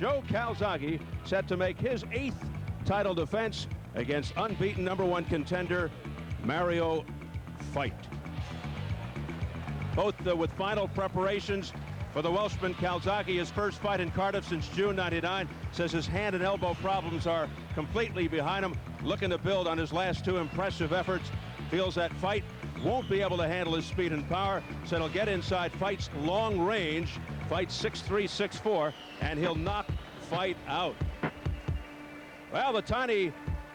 Joe Calzaghe set to make his 8th title defense against unbeaten #1 contender Mario Veit. Both with final preparations for the Welshman Calzaghe, his first fight in Cardiff since June '99. Says his hand and elbow problems are completely behind him. Looking to build on his last 2 impressive efforts. Feels that Veit won't be able to handle his speed and power. So he'll get inside Veit's long range. Veit's 6'3", 6'4", and he'll knock Veit out. Well, the tiny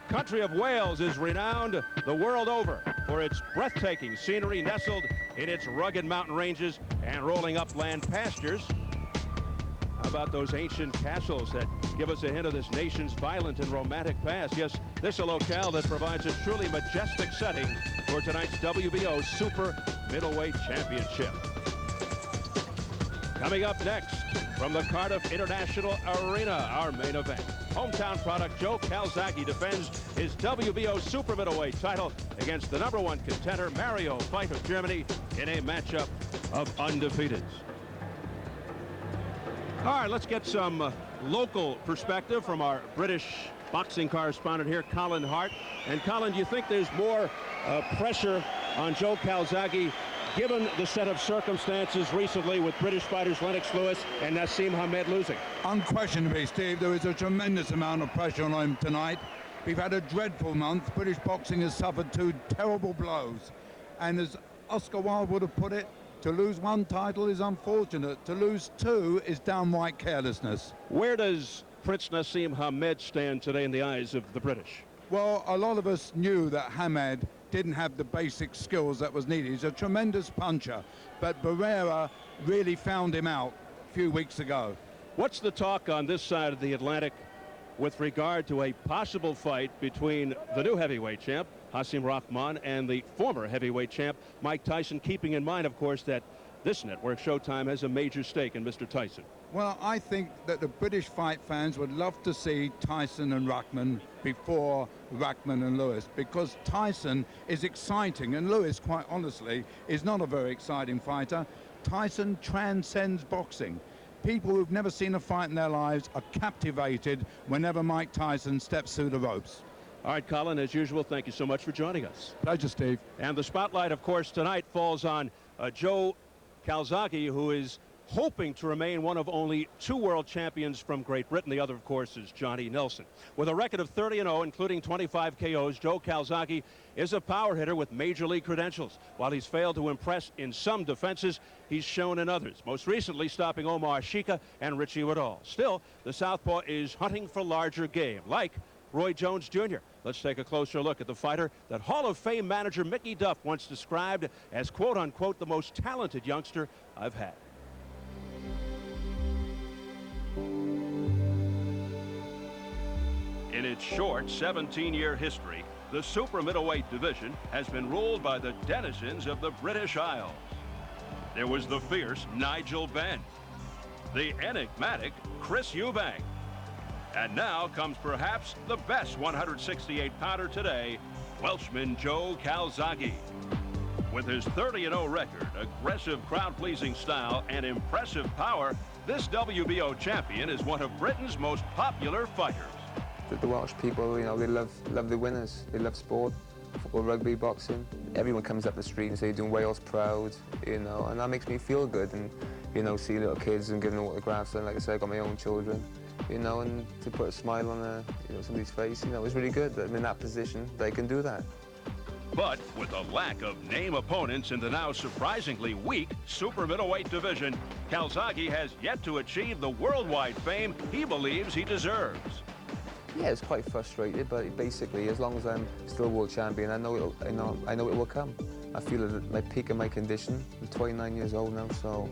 country of Wales is renowned the world over for its breathtaking scenery nestled in its rugged mountain ranges and rolling upland pastures. How about those ancient castles that give us a hint of this nation's violent and romantic past? Yes, this is a locale that provides a truly majestic setting for tonight's WBO Super Middleweight Championship. Coming up next, from the Cardiff International Arena, our main event. Hometown product Joe Calzaghe defends his WBO Super Middleweight title against the #1 contender Mario Veit of Germany in a matchup of undefeateds. All right, let's get some local perspective from our British boxing correspondent here, Colin Hart. And Colin, do you think there's more pressure on Joe Calzaghe given the set of circumstances recently with British fighters Lennox Lewis and Nassim Hamed losing? Unquestionably, Steve, there is a tremendous amount of pressure on him tonight. We've had a dreadful month. British boxing has suffered 2 terrible blows. And as Oscar Wilde would have put it, to lose 1 title is unfortunate. To lose 2 is downright carelessness. Where does Prince Nassim Hamed stand today in the eyes of the British? Well, a lot of us knew that Hamed didn't have the basic skills that was needed. He's a tremendous puncher, but Barrera really found him out a few weeks ago. What's the talk on this side of the Atlantic with regard to a possible fight between the new heavyweight champ, Hasim Rahman, and the former heavyweight champ, Mike Tyson, keeping in mind, of course, that this network, Showtime, has a major stake in Mr. Tyson? Well, I think that the British fight fans would love to see Tyson and Rahman before Rahman and Lewis, because Tyson is exciting and Lewis, quite honestly, is not a very exciting fighter. Tyson transcends boxing. People who've never seen a fight in their lives are captivated whenever Mike Tyson steps through the ropes. All right, Colin, as usual, thank you so much for joining us. Pleasure, Steve. And the spotlight, of course, tonight falls on Joe Calzaghe, who is hoping to remain one of only 2 world champions from Great Britain. The other, of course, is Johnny Nelson. With a record of 30-0, including 25 KOs, Joe Calzaghe is a power hitter with major league credentials. While he's failed to impress in some defenses, he's shown in others, most recently stopping Omar Shika and Richie Woodall. Still, the southpaw is hunting for larger game, like Roy Jones Jr. Let's take a closer look at the fighter that Hall of Fame manager Mickey Duff once described as, quote-unquote, the most talented youngster I've had. In its short 17-year history, the super middleweight division has been ruled by the denizens of the British Isles. There was the fierce Nigel Benn, the enigmatic Chris Eubank, and now comes perhaps the best 168-pounder today, Welshman Joe Calzaghe. With his 30-0 record, aggressive crowd-pleasing style, and impressive power, this WBO champion is one of Britain's most popular fighters. The Welsh people, you know, they love the winners. They love sport, football, rugby, boxing. Everyone comes up the street and say, doing Wales proud, you know, and that makes me feel good. And, you know, see little kids and giving them autographs. And like I said, I got my own children, you know, and to put a smile on somebody's face, you know, it's really good that I'm in that position, they can do that. But with a lack of name opponents in the now surprisingly weak super middleweight division, Calzaghe has yet to achieve the worldwide fame he believes he deserves. Yeah, it's quite frustrated, but basically, as long as I'm still world champion, I know it will come. I feel at my peak of my condition. I'm 29 years old now, so,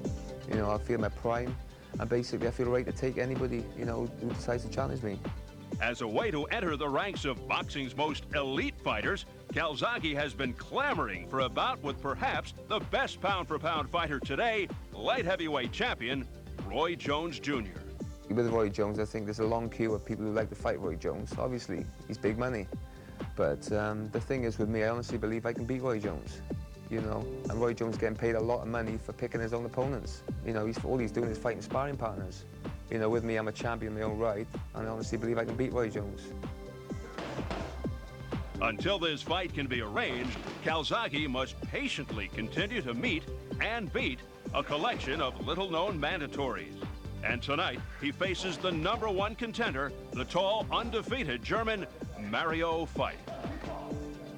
you know, I feel my prime. And basically, I feel right to take anybody, you know, who decides to challenge me. As a way to enter the ranks of boxing's most elite fighters, Calzaghe has been clamoring for a bout with perhaps the best pound-for-pound fighter today, light heavyweight champion Roy Jones Jr. With Roy Jones, I think there's a long queue of people who like to fight Roy Jones. Obviously, he's big money. But the thing is with me, I honestly believe I can beat Roy Jones. You know, and Roy Jones getting paid a lot of money for picking his own opponents. You know, all he's doing is fighting sparring partners. you know, with me, I'm a champion in my own right, and I honestly believe I can beat Roy Jones. Until this fight can be arranged, Calzaghe must patiently continue to meet and beat a collection of little-known mandatories. And tonight, he faces the #1 contender, the tall, undefeated German Mario Veit.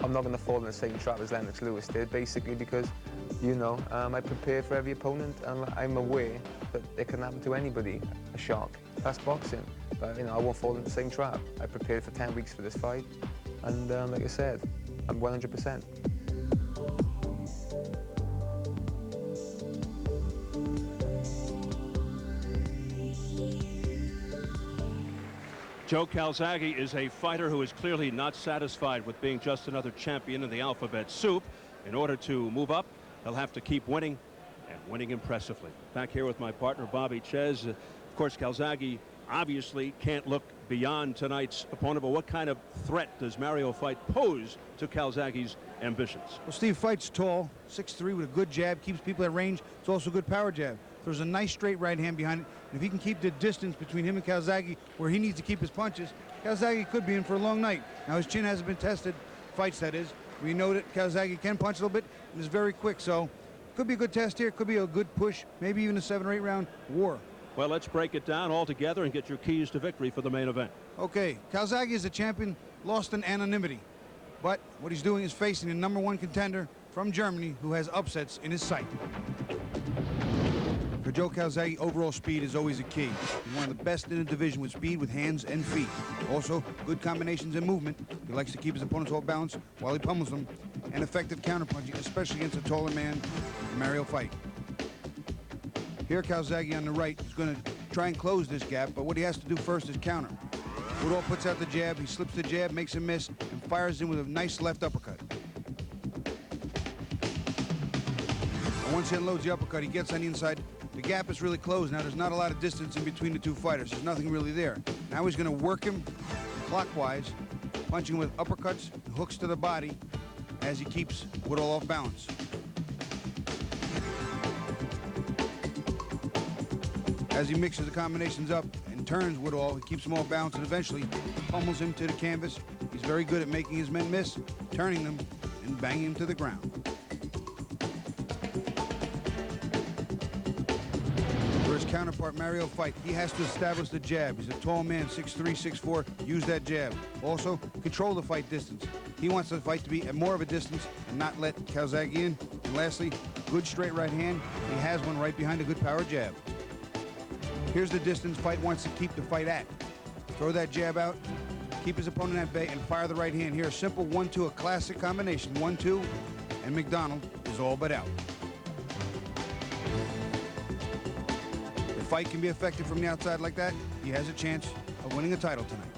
I'm not going to fall in the same trap as Lennox Lewis did, basically because, you know, I prepare for every opponent, and I'm aware that it can happen to anybody, a shock. That's boxing. But, you know, I won't fall in the same trap. I prepared for 10 weeks for this fight, and like I said, I'm 100%. Joe Calzaghe is a fighter who is clearly not satisfied with being just another champion in the alphabet soup. In order to move up, he'll have to keep winning, and winning impressively. Back here with my partner, Bobby Ches. Of course, Calzaghe obviously can't look beyond tonight's opponent, but what kind of threat does Mario Veit pose to Calzaghe's ambitions? Well, Steve Veit's tall, 6'3", with a good jab, keeps people at range. It's also a good power jab. There's a nice straight right hand behind it. And if he can keep the distance between him and Calzaghe where he needs to keep his punches, Calzaghe could be in for a long night. Now, his chin hasn't been tested, Veit's that is. We know that Calzaghe can punch a little bit and is very quick, so could be a good test here, could be a good push, maybe even a 7 or 8 round war. Well, let's break it down all together and get your keys to victory for the main event. Okay, Calzaghe is a champion, lost in anonymity. But what he's doing is facing the #1 contender from Germany who has upsets in his sight. For Joe Calzaghe, overall speed is always a key. He's one of the best in the division with speed, with hands and feet. Also, good combinations and movement. He likes to keep his opponents off balance while he pummels them. And effective counterpunching, especially against a taller man, Mario Veit. Here, Calzaghe on the right is going to try and close this gap, but what he has to do first is counter. Woodall puts out the jab, he slips the jab, makes him miss, and fires in with a nice left uppercut. And once he unloads the uppercut, he gets on the inside. The gap is really closed now. There's not a lot of distance in between the two fighters. There's nothing really there. Now he's going to work him clockwise, punching with uppercuts, hooks to the body as he keeps Woodall off balance. As he mixes the combinations up and turns Woodall, he keeps him off balance and eventually pummels him to the canvas. He's very good at making his men miss, turning them, and banging him to the ground. For his counterpart, Mario Veit, he has to establish the jab. He's a tall man, 6'3", 6'4". Use that jab. Also, control the fight distance. He wants the fight to be at more of a distance and not let Calzaghe in. And lastly, good straight right hand. He has one right behind a good power jab. Here's the distance Veit wants to keep the fight at. Throw that jab out, keep his opponent at bay, and fire the right hand. Here, a simple 1-2, a classic combination. 1-2, and McDonald is all but out. If Veit can be effective from the outside like that, he has a chance of winning a title tonight.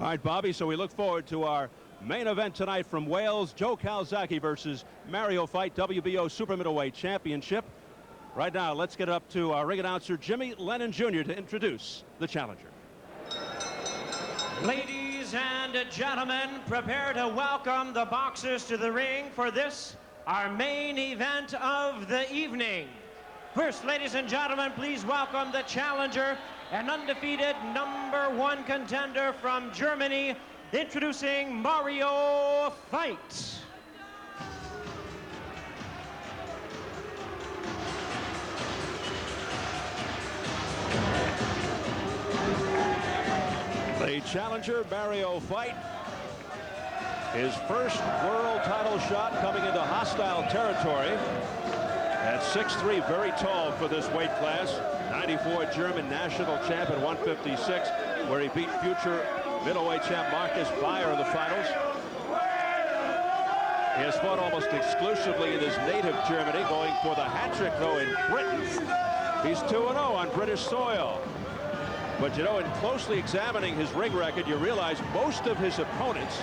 All right, Bobby, so we look forward to our main event tonight from Wales, Joe Calzaghe versus Mario Veit, WBO Super Middleweight Championship. Right now, let's get up to our ring announcer, Jimmy Lennon Jr., to introduce the challenger. Ladies and gentlemen, prepare to welcome the boxers to the ring for this, our main event of the evening. First, ladies and gentlemen, please welcome the challenger, an undefeated #1 contender from Germany, introducing Mario Veit. The challenger, Mario Veit, his first world title shot coming into hostile territory. At 6'3", very tall for this weight class. 94 German national champ at 156, where he beat future middleweight champ Marcus Beyer in the finals. He has fought almost exclusively in his native Germany, going for the hat-trick, though, in Britain. He's 2-0 on British soil. But, you know, in closely examining his ring record, you realize most of his opponents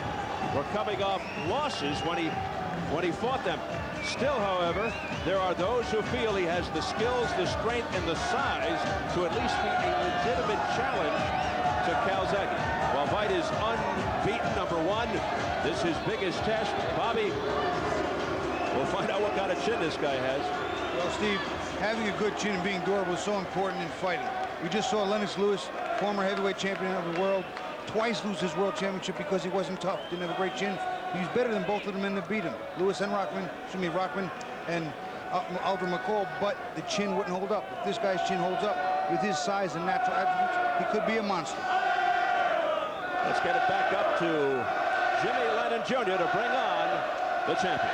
were coming off losses when he fought them. Still, however, there are those who feel he has the skills, the strength, and the size to at least be a legitimate challenge to Calzaghe. While Veit is unbeaten, #1, this is his biggest test. Bobby, we'll find out what kind of chin this guy has. Well, Steve, having a good chin and being durable is so important in fighting. We just saw Lennox Lewis, former heavyweight champion of the world, twice lose his world championship because he wasn't tough, didn't have a great chin. He was better than both of the men that beat him, Lewis and Rockman and Alder McCall, but the chin wouldn't hold up. If this guy's chin holds up with his size and natural attributes, he could be a monster. Let's get it back up to Jimmy Lennon Jr. to bring on the champion.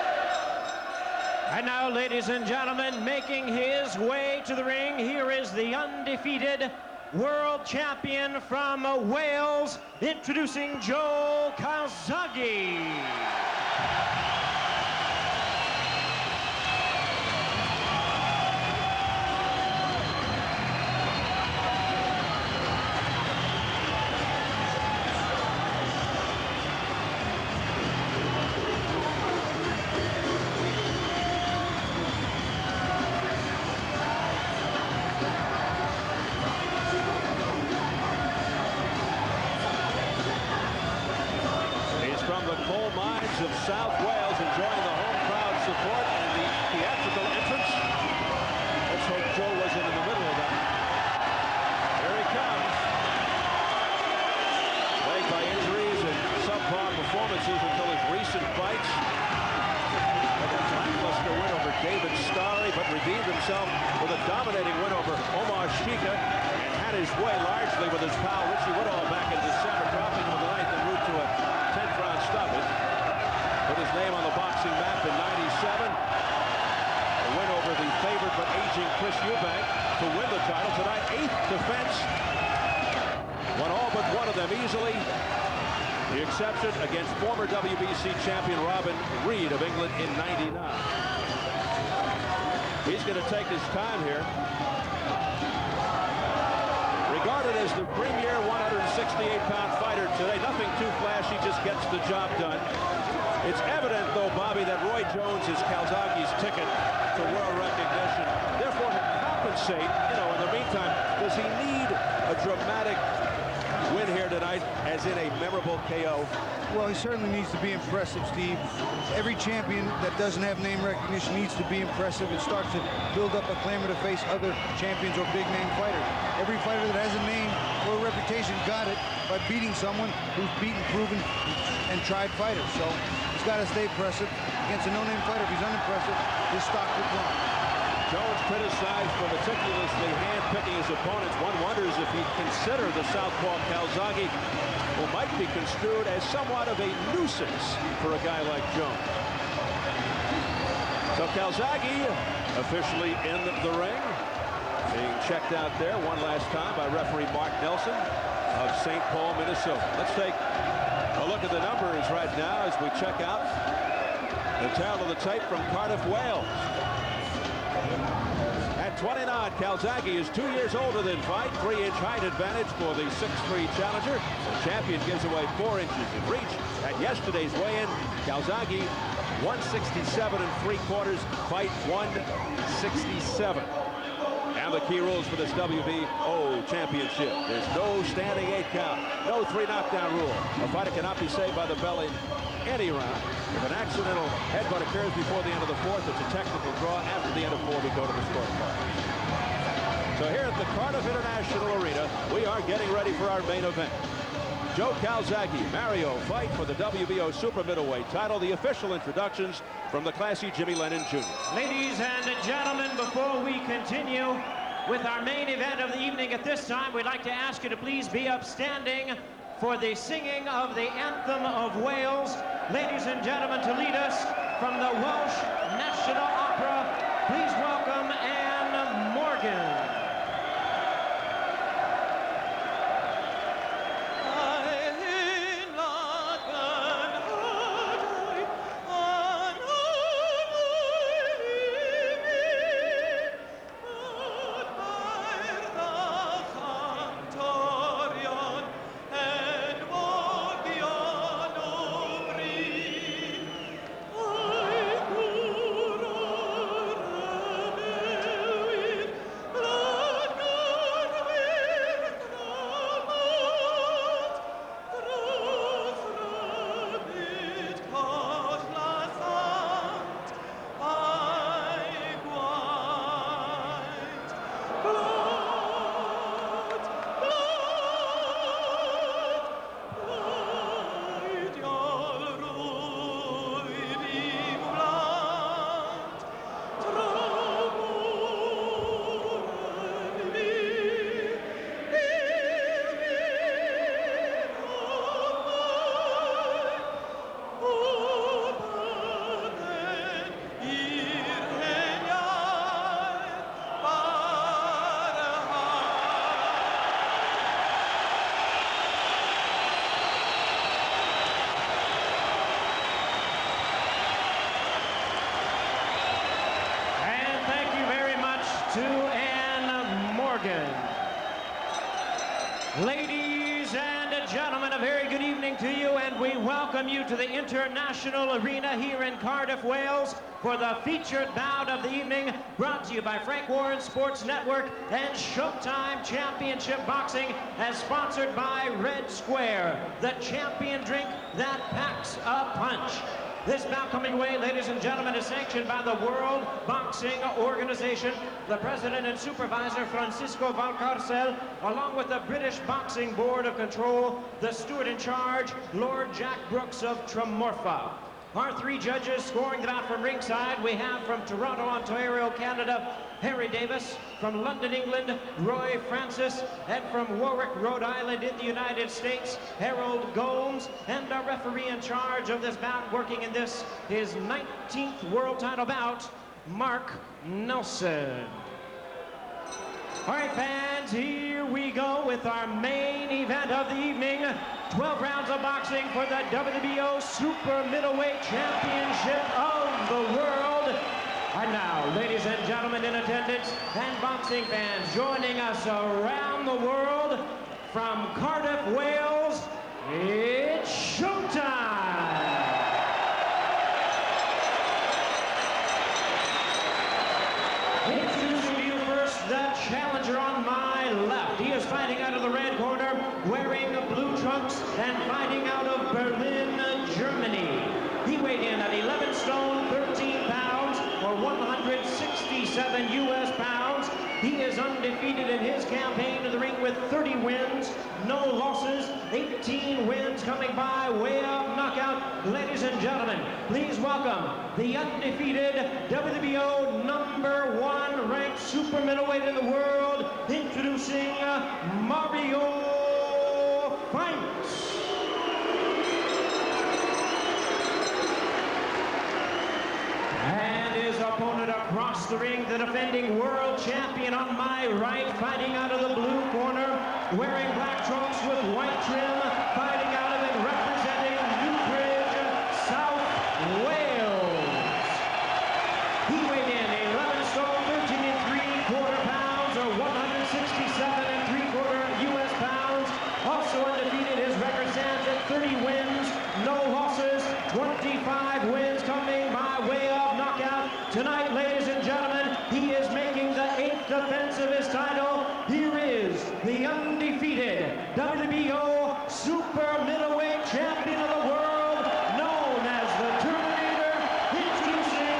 And now, ladies and gentlemen, making his way to the ring, here is the undefeated world champion from Wales, introducing Joe Calzaghe. Of South Wales, enjoying the home crowd support and the theatrical entrance. Let's hope Joe wasn't in the middle of that. Here he comes. Plagued by injuries and subpar performances until his recent fights. Like a lackluster win over David Starry, but redeemed himself with a dominating win over Omar Shika and had his way largely with his pal Richie Woodall back in December, dropping him in the ninth en route to a 10th round stoppage. Put his name on the boxing map in '97. A win over the favorite but aging Chris Eubank to win the title tonight. 8th defense. Won all but one of them easily. The exception against former WBC champion Robin Reed of England in '99. He's going to take his time here. Regarded as the premier 168-pound fighter today. Nothing too flashy, just gets the job done. It's evident, though, Bobby, that Roy Jones is Calzaghe's ticket to world recognition. Therefore, to compensate, in the meantime, does he need a dramatic win here tonight, as in a memorable KO? Well, he certainly needs to be impressive, Steve. Every champion that doesn't have name recognition needs to be impressive. It starts to build up a clamor to face other champions or big-name fighters. Every fighter that has a name or a reputation got it by beating someone who's beaten, proven, and tried fighters. So he's got to stay impressive. Against a no-name fighter, if he's unimpressive, his stock will drop. Jones criticized for meticulously hand-picking his opponents. One wonders if he'd consider the southpaw Calzaghe, who might be construed as somewhat of a nuisance for a guy like Jones. So Calzaghe officially in the ring, being checked out there one last time by referee Mark Nelson of St. Paul, Minnesota. Let's take a look at the numbers right now as we check out the tail of the tape from Cardiff, Wales. At 29, Calzaghe is 2 years older than Veit, 3-inch height advantage for the 6'3 challenger. The champion gives away 4 inches in reach. At yesterday's weigh-in, Calzaghe 167 3/4, Veit 167. And the key rules for this WBO championship: there's no standing 8 count, no 3 knockdown rule. A fighter cannot be saved by the bell in any round. If an accidental headbutt occurs before the end of the 4th, it's a technical draw. After the end of 4, we go to the scorecard. So here at the Cardiff International Arena, we are getting ready for our main event. Joe Calzaghe, Mario Veit for the WBO Super Middleweight title. The official introductions from the classy Jimmy Lennon Jr. Ladies and gentlemen, before we continue with our main event of the evening at this time, we'd like to ask you to please be upstanding for the singing of the Anthem of Wales. Ladies and gentlemen, to lead us from the Welsh National Opera, please welcome Anne Morgan. Guru Morgan. Ladies and gentlemen, a very good evening to you, and we welcome you to the International Arena here in Cardiff, Wales, for the featured bout of the evening, brought to you by Frank Warren Sports Network and Showtime Championship Boxing, as sponsored by Red Square, the champion drink that packs a punch. This bout coming away, ladies and gentlemen, is sanctioned by the World Boxing Organization, the president and supervisor, Francisco Valcarcel, along with the British Boxing Board of Control, the steward in charge, Lord Jack Brooks of Tremorfa. Our three judges scoring the bout from ringside, we have from Toronto, Ontario, Canada, Harry Davis, from London, England, Roy Francis, and from Warwick, Rhode Island in the United States, Harold Gomes, and our referee in charge of this bout, working in this, his 19th world title bout, Mark Nelson. All right, fans, here we go with our main event of the evening. 12 rounds of boxing for the WBO Super Middleweight Championship of the world. And now, ladies and gentlemen in attendance and boxing fans joining us around the world, from Cardiff, Wales, it's showtime! Introducing to you first the challenger on my left. He is fighting out of the red corner, wearing blue trunks and fighting out of Berlin, Germany. He weighed in at 11 stone, 13 pounds, or 167 U.S. pounds. He is undefeated in his campaign to the ring with 30 wins, no losses, 18 wins coming by way of knockout. Ladies and gentlemen, please welcome the undefeated WBO #1 ranked super middleweight in the world, introducing Mario Veit. And his opponent across the ring, the defending world champion on my right, fighting out of the blue corner, wearing black trunks with white trim, fighting out of it, representing Newbridge, South Wales. He weighed in 11 stone, 13 3/4 pounds, or 167 3/4 U.S. pounds. Also undefeated, his record stands at 30 wins, no losses, 25 wins coming by way of knockout. Tonight, ladies and gentlemen, he is making the 8th defense of his title. Here is the undefeated WBO Super Middleweight Champion of the world, known as the Terminator, introducing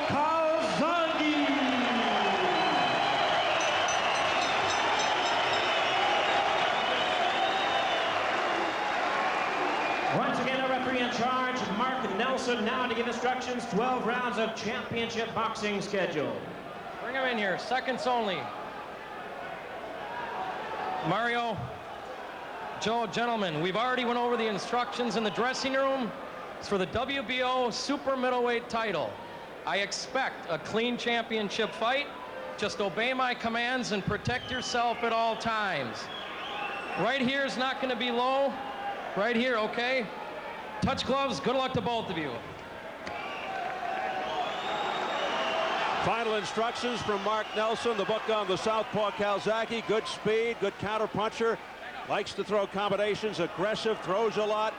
Calzaghe. Once again, a referee in charge, Mark Nelson, now to give instructions. 12 rounds of championship boxing schedule. Bring him in here, seconds only. Mario, Joe, gentlemen, we've already went over the instructions in the dressing room. It's for the WBO Super Middleweight title. I expect a clean championship fight. Just obey my commands and protect yourself at all times. Right here is not going to be low. Right here, okay? Touch gloves, good luck to both of you. Final instructions from Mark Nelson, the book on the southpaw Calzaghe. Good speed, good counter puncher, likes to throw combinations, aggressive, throws a lot,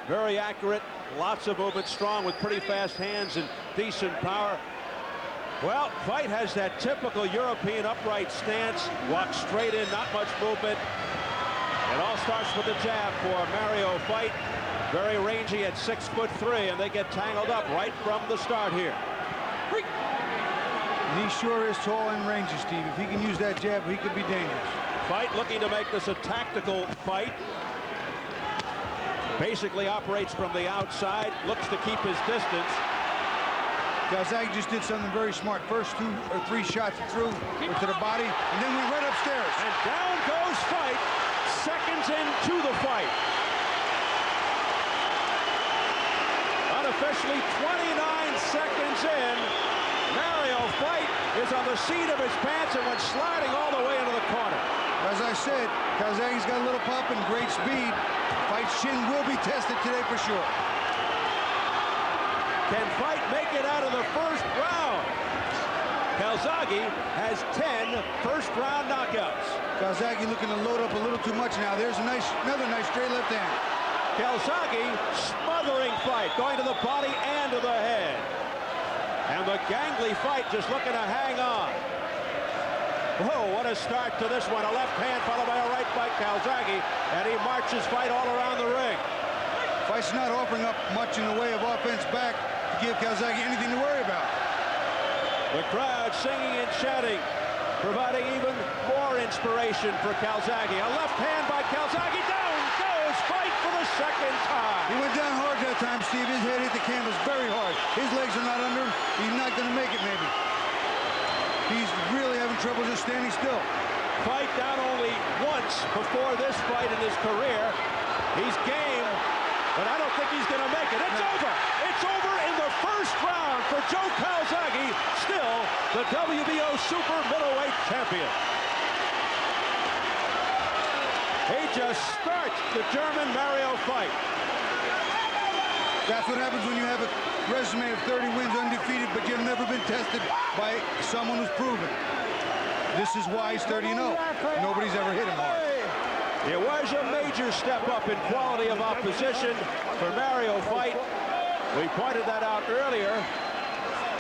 very accurate, lots of movement, strong with pretty fast hands and decent power. Well, Veit has that typical European upright stance, walks straight in, not much movement. It all starts with the jab for Mario Veit. Very rangy at 6'3", and they get tangled up right from the start here. And he sure is tall and rangy, Steve. If he can use that jab, he could be dangerous. Veit looking to make this a tactical fight. Basically operates from the outside, looks to keep his distance. Calzaghe just did something very smart. First 2 or 3 shots through to the body, and then went right upstairs. And down goes Veit, seconds into the fight. Unofficially 29 seconds in, Mario Veit is on the seat of his pants and went sliding all the way into the corner. As I said, Calzaghe's got a little pop and great speed. Veit's chin will be tested today for sure. Can Veit make it out of the first round? Calzaghe has 10 first-round knockouts. Calzaghe looking to load up a little too much now. There's another nice straight left hand. Calzaghe smothering fight, going to the body and to the head. And the gangly fight just looking to hang on. Whoa, what a start to this one. A left hand followed by a right by Calzaghe, and he marches fight all around the ring. Fight's not offering up much in the way of offense back to give Calzaghe anything to worry about. The crowd singing and chanting, providing even more inspiration for Calzaghe. A left hand by Calzaghe, down goes Veit for the second time. He went down hard that time, Steve. His head hit the canvas very hard. His legs are not under him. He's not going to make it, maybe. He's really having trouble just standing still. Veit down only once before this fight in his career. He's game, but I don't think he's going to make it. It's over. It's over in the first round for Joe Calzaghe, still the WBO Super Middleweight champion. He just starts the German Mario fight. That's what happens when you have a resume of 30 wins undefeated, but you've never been tested by someone who's proven. This is why he's 30-0. Nobody's ever hit him hard. It was a major step up in quality of opposition for Mario Veit. We pointed that out earlier.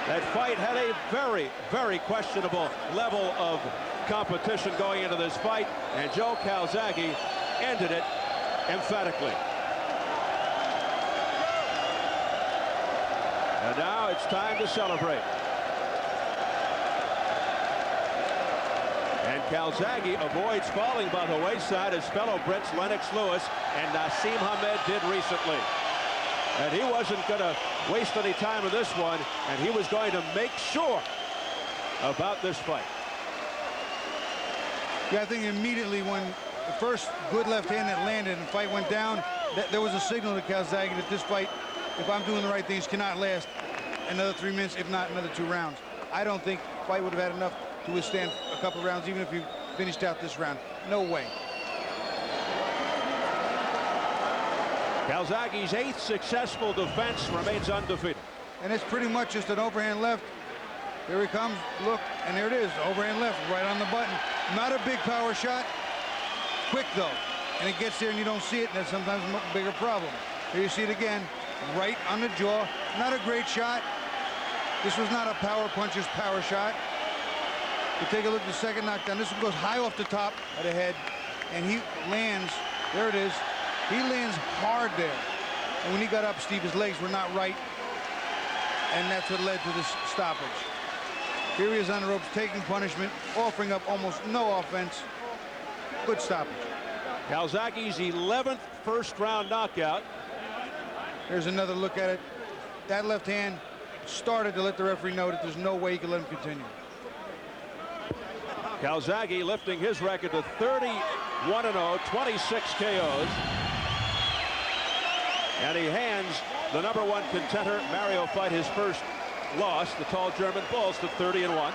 That fight had a very, very questionable level of competition going into this fight, and Joe Calzaghe ended it emphatically. And now it's time to celebrate. And Calzaghe avoids falling by the wayside as fellow Brits Lennox Lewis and Nassim Hamed did recently. And he wasn't going to waste any time in this one, and he was going to make sure about this fight. Yeah, I think immediately when the first good left hand that landed and the fight went down, there was a signal to Calzaghe that this fight, if I'm doing the right things, cannot last another 3 minutes, if not another 2 rounds. I don't think the fight would have had enough to withstand a couple of rounds, even if you finished out this round. No way. Calzaghe's 8th successful defense remains undefeated. And it's pretty much just an overhand left. Here he comes, look, and there it is, overhand left, right on the button. Not a big power shot, quick though. And it gets there and you don't see it, and that's sometimes a bigger problem. Here you see it again, right on the jaw. Not a great shot. This was not a power puncher's power shot. You take a look at the second knockdown. This one goes high off the top of the head, and he lands, there it is. He lands hard there. And when he got up, Steve, his legs were not right. And that's what led to this stoppage. Here he is on the ropes, taking punishment, offering up almost no offense. Good stoppage. Calzaghe's 11th first-round knockout. There's another look at it. That left hand started to let the referee know that there's no way he could let him continue. Calzaghe lifting his record to 31-0, 26 KOs. And he hands the #1 contender, Mario Veit, his first loss, the tall German Bulls, to 30-1.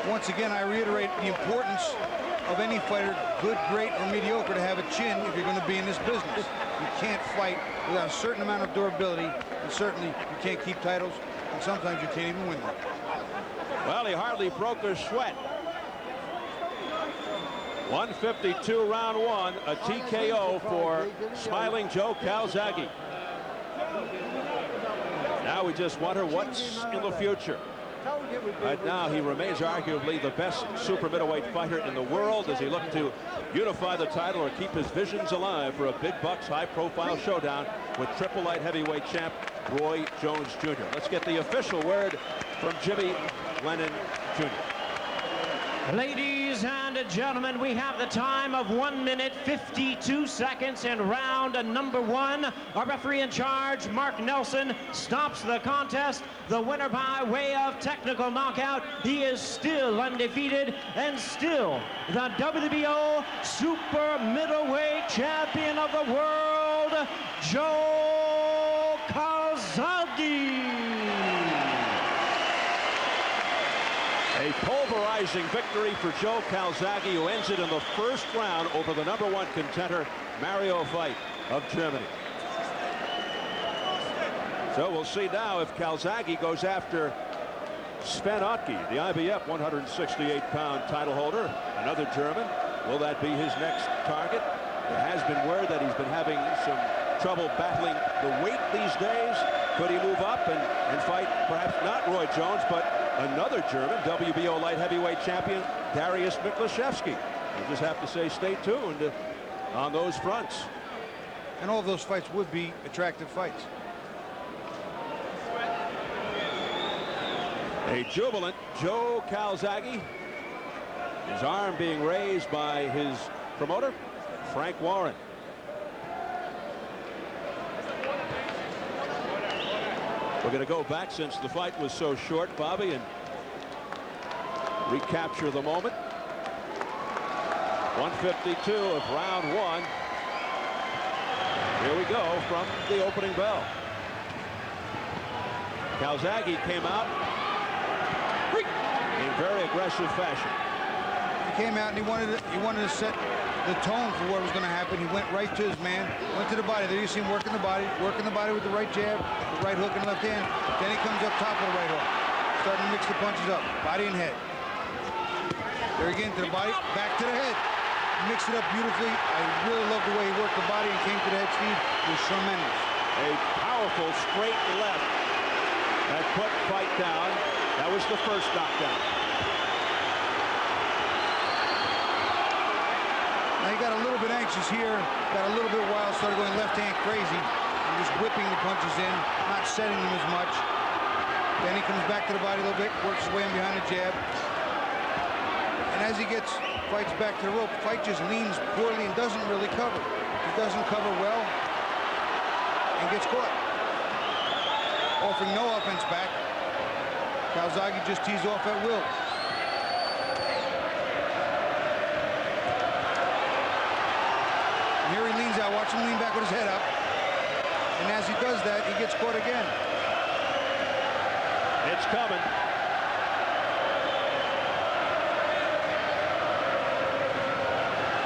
Once again, I reiterate the importance of any fighter, good, great, or mediocre, to have a chin if you're going to be in this business. You can't fight without a certain amount of durability, and certainly you can't keep titles, and sometimes you can't even win them. Well, he hardly broke a sweat. 152 round 1, a TKO for smiling Joe Calzaghe. Now we just wonder what's in the future. Right now he remains arguably the best super middleweight fighter in the world as he looks to unify the title or keep his visions alive for a big bucks high-profile showdown with triple light heavyweight champ Roy Jones Jr. Let's get the official word from Jimmy Lennon Jr. Ladies and gentlemen, we have the time of 1 minute 52 seconds in round #1. Our referee in charge, Mark Nelson, stops the contest. The winner by way of technical knockout. He is still undefeated and still the WBO Super Middleweight Champion of the world, Joe Calzaghe. A pulverizing victory for Joe Calzaghe, who ends it in the first round over the #1 contender, Mario Veit of Germany. So we'll see now if Calzaghe goes after Sven Ottke, the IBF 168-pound title holder, another German. Will that be his next target? There has been word that he's been having some trouble battling the weight these days. Could he move up and fight perhaps not Roy Jones, but another German, WBO light heavyweight champion Dariusz Miklaszewski? You just have to say stay tuned on those fronts. And all of those fights would be attractive fights. A jubilant Joe Calzaghe. His arm being raised by his promoter, Frank Warren. We're going to go back since the fight was so short, Bobby, and recapture the moment. 152 of round one. Here we go from the opening bell. Calzaghe came out in very aggressive fashion. He came out and he wanted to set the tone for what was going to happen. He went right to his man, went to the body. There you see him working the body with the right jab, the right hook and left hand. Then he comes up top with the right hook, starting to mix the punches up, body and head. There again to the body, back to the head. Mixed it up beautifully. I really love the way he worked the body and came to the head, Steve. It was tremendous. A powerful straight left that put Veit down. That was the first knockdown. Now he got a little bit anxious here, got a little bit wild, started going left hand crazy, and just whipping the punches in, not setting them as much. Then he comes back to the body a little bit, works his way in behind the jab. And as he gets fights back to the rope, Veit just leans poorly and doesn't really cover. He doesn't cover well and gets caught. Offering no offense back. Calzaghe just tees off at will. And here he leans out. Watch him lean back with his head up. And as he does that, he gets caught again. It's coming.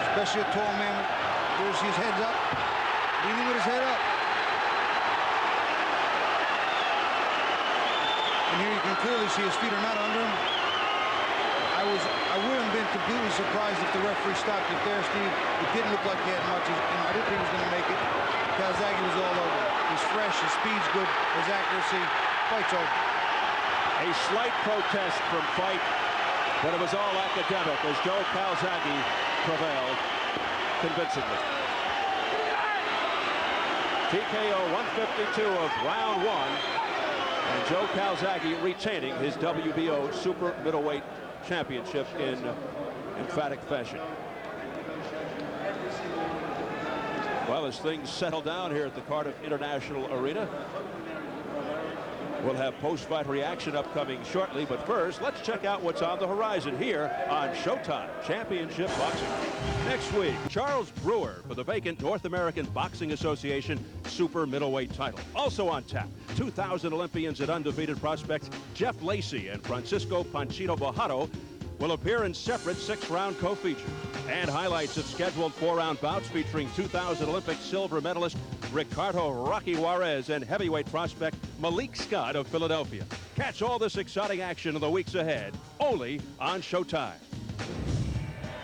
Especially a tall man. There's his head up. Leaning with his head up. And here you can clearly see his feet are not under him. I wouldn't have been completely surprised if the referee stopped it there, Steve. It didn't look like he had much, and I didn't think he was going to make it. Calzaghe was all over. He's fresh, his speed's good, his accuracy. Fight's over. A slight protest from Veit, but it was all academic as Joe Calzaghe prevailed convincingly. TKO 152 of round one, and Joe Calzaghe retaining his WBO Super Middleweight Championship in emphatic fashion. Well, as things settle down here at the Cardiff International Arena, we'll have post-fight reaction upcoming shortly, but first, let's check out what's on the horizon here on Showtime Championship Boxing. Next week, Charles Brewer for the vacant North American Boxing Association Super Middleweight title. Also on tap, 2000 Olympians and undefeated prospects Jeff Lacey and Francisco Panchito Bojado will appear in separate 6-round co-features. And highlights of scheduled 4-round bouts featuring 2000 Olympic silver medalist Ricardo Rocky Juarez and heavyweight prospect Malik Scott of Philadelphia. Catch all this exciting action in the weeks ahead, only on Showtime.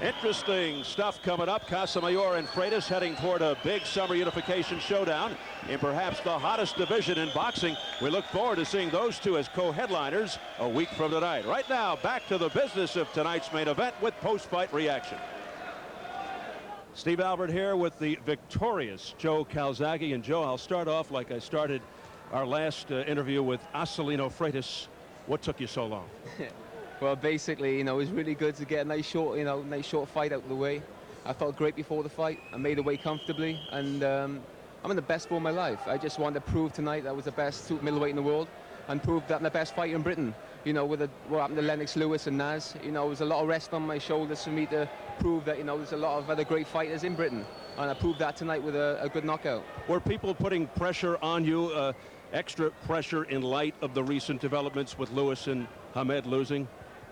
Interesting stuff coming up. Casamayor and Freitas heading toward a big summer unification showdown in perhaps the hottest division in boxing. We look forward to seeing those two as co-headliners a week from tonight. Right now, back to the business of tonight's main event with post-fight reaction. Steve Albert here with the victorious Joe Calzaghe. And Joe, I'll start off like I started our last interview with Acelino Freitas. What took you so long? Well, basically, it was really good to get a nice short fight out of the way. I felt great before the fight. I made the weight comfortably, and I'm in the best form of my life. I just wanted to prove tonight that I was the best super middleweight in the world, and prove that I'm the best fighter in Britain. With what happened to Lennox Lewis and Naz, it was a lot of rest on my shoulders for me to prove that, there's a lot of other great fighters in Britain, and I proved that tonight with a good knockout. Were people putting pressure on you, extra pressure in light of the recent developments with Lewis and Hamed losing?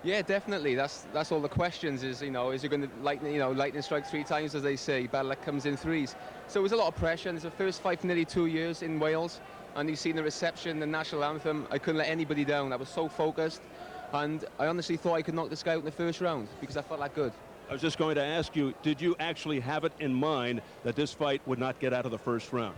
Yeah, definitely. That's all the questions is, is it going to lightning strike 3 times, as they say, bad luck comes in 3s. So it was a lot of pressure, and it's the first fight for nearly 2 years in Wales, and you've seen the reception, the national anthem. I couldn't let anybody down. I was so focused, And I honestly thought I could knock this guy out in the first round because I felt that good. I was just going to ask you, did you actually have it in mind that this fight would not get out of the first round?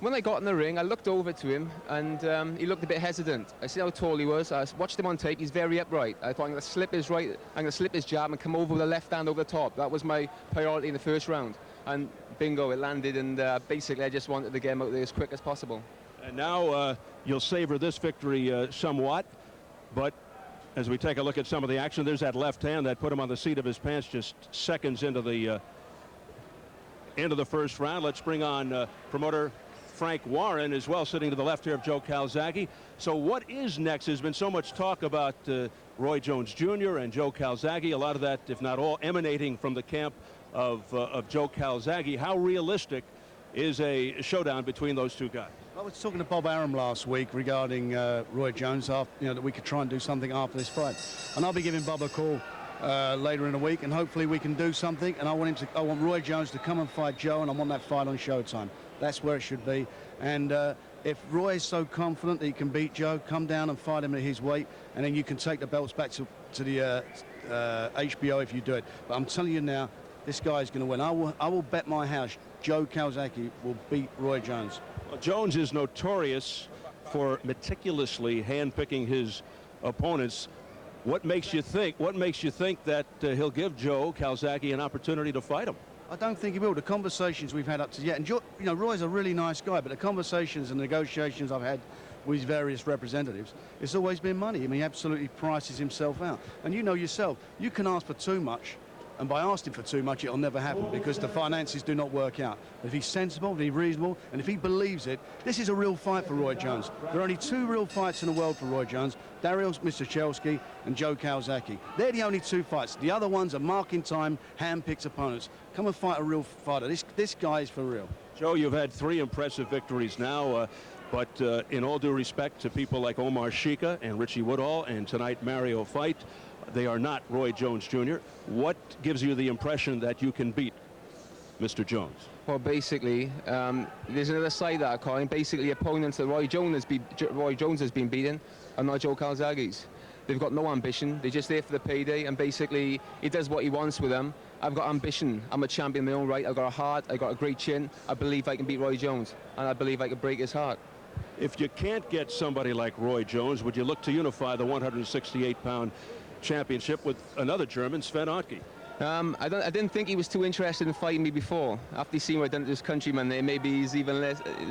When I got in the ring, I looked over to him, and he looked a bit hesitant. I see how tall he was. I watched him on tape. He's very upright. I thought I'm going to slip his right, I'm going to slip his jab and come over with the left hand over the top. That was my priority in the first round. And bingo, it landed, and basically I just wanted to get him out there as quick as possible. And now you'll savor this victory somewhat, but as we take a look at some of the action, there's that left hand that put him on the seat of his pants just seconds into the first round. Let's bring on promoter Frank Warren as well, sitting to the left here of Joe Calzaghe. So what is next? There's been so much talk about Roy Jones Jr. and Joe Calzaghe, a lot of that, if not all, emanating from the camp of Joe Calzaghe. How realistic is a showdown between those two guys? I was talking to Bob Arum last week regarding Roy Jones, that we could try and do something after this fight. And I'll be giving Bob a call later in the week, and hopefully we can do something. And I want Roy Jones to come and fight Joe, and I want that fight on Showtime. That's where it should be. And if Roy is so confident that he can beat Joe, come down and fight him at his weight, and then you can take the belts back to the HBO if you do it. But I'm telling you now, this guy's going to win. I will bet my house Joe Calzaghe will beat Roy Jones. Well, Jones is notorious for meticulously handpicking his opponents. What makes you think that he'll give Joe Calzaghe an opportunity to fight him? I don't think he will. The conversations we've had up to yet, and Roy's a really nice guy, but the conversations and negotiations I've had with various representatives, it's always been money. I mean, he absolutely prices himself out. And you know yourself, you can ask for too much, and by asking for too much, it'll never happen because the finances do not work out. If he's sensible, if he's reasonable, and if he believes it, this is a real fight for Roy Jones. There are only two real fights in the world for Roy Jones, Dariusz Michalski and Joe Calzaghe. They're the only two fights. The other ones are marking time, hand-picked opponents. Come and fight a real fighter. This guy is for real. Joe, you've had 3 impressive victories now, but in all due respect to people like Omar Shika and Richie Woodall and tonight Mario Veit, they are not Roy Jones Jr. What gives you the impression that you can beat Mr. Jones? Well, basically, there's another side that I call him. Basically, opponents that Roy Jones has been beating are not Joe Calzaghe's. They've got no ambition. They're just there for the payday, and basically, he does what he wants with them. I've got ambition. I'm a champion in my own right. I've got a heart. I've got a great chin. I believe I can beat Roy Jones, and I believe I can break his heart. If you can't get somebody like Roy Jones, would you look to unify the 168-pound championship with another German, Sven Ottke? I didn't think he was too interested in fighting me before. After seeing what I've done to this countryman there, maybe he's even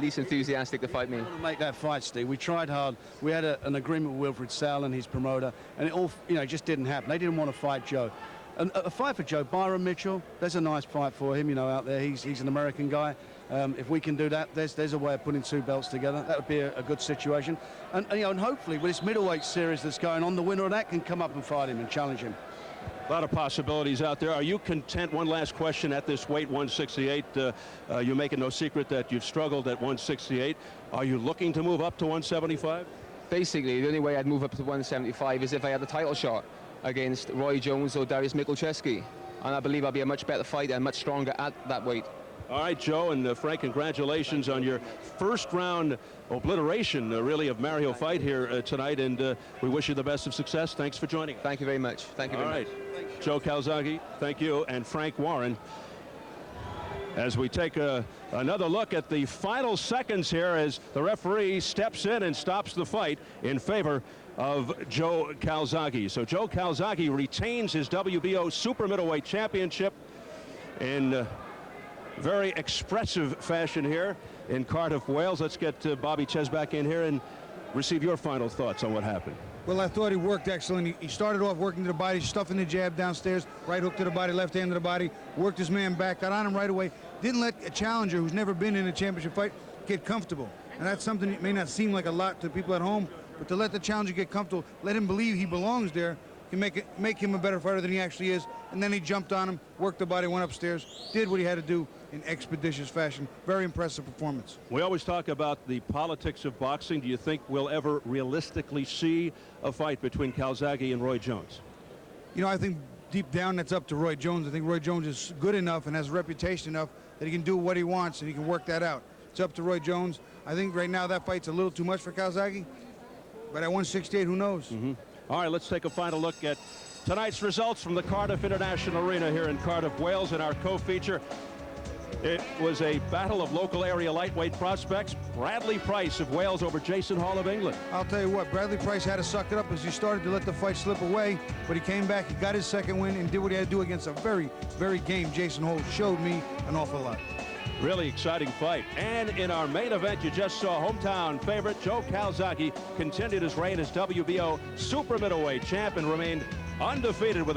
least enthusiastic to fight me. We want to make that fight, Steve. We tried hard. We had an agreement with Wilfred Sal and his promoter, and it all, just didn't happen. They didn't want to fight Joe. And a fight for Joe, Byron Mitchell, there's a nice fight for him, out there. He's an American guy. If we can do that, there's a way of putting 2 belts together. That would be a good situation. And hopefully with this middleweight series that's going on, the winner of that can come up and fight him and challenge him. A lot of possibilities out there. Are you content? One last question at this weight, 168. You're making no secret that you've struggled at 168. Are you looking to move up to 175? Basically, the only way I'd move up to 175 is if I had the title shot against Roy Jones or Dariusz Michalski. And I believe I'll be a much better fighter and much stronger at that weight. All right, Joe and Frank, congratulations on your first round obliteration, really, of Mario Veit here tonight, and we wish you the best of success. Thanks for joining us. Thank you very much. Thank you very much. All right, Joe Calzaghe, thank you, and Frank Warren. As we take another look at the final seconds here as the referee steps in and stops the fight in favor of Joe Calzaghe. So Joe Calzaghe retains his WBO Super Middleweight Championship in very expressive fashion here in Cardiff, Wales. Let's get Bobby Ches back in here and receive your final thoughts on what happened. Well, I thought he worked excellent. He started off working to the body, stuffing the jab downstairs, right hook to the body, left hand to the body, worked his man back, got on him right away, didn't let a challenger who's never been in a championship fight get comfortable. And that's something that may not seem like a lot to people at home, but to let the challenger get comfortable, let him believe he belongs there, can make him a better fighter than he actually is. And then he jumped on him, worked the body, went upstairs, did what he had to do in expeditious fashion. Very impressive performance. We always talk about the politics of boxing. Do you think we'll ever realistically see a fight between Calzaghe and Roy Jones? I think deep down that's up to Roy Jones. I think Roy Jones is good enough and has a reputation enough that he can do what he wants and he can work that out. It's up to Roy Jones. I think right now that fight's a little too much for Calzaghe, but at 168, who knows? All right, let's take a final look at tonight's results from the Cardiff International Arena here in Cardiff, Wales, in our co-feature. It was a battle of local area lightweight prospects. Bradley Price of Wales over Jason Hall of England. I'll tell you what, Bradley Price had to suck it up as he started to let the fight slip away, but he came back, he got his second win, and did what he had to do against a very, very game Jason Hall. Showed me an awful lot. Really exciting fight. And in our main event, you just saw hometown favorite Joe Calzaghe continued his reign as WBO Super Middleweight champ and remained undefeated with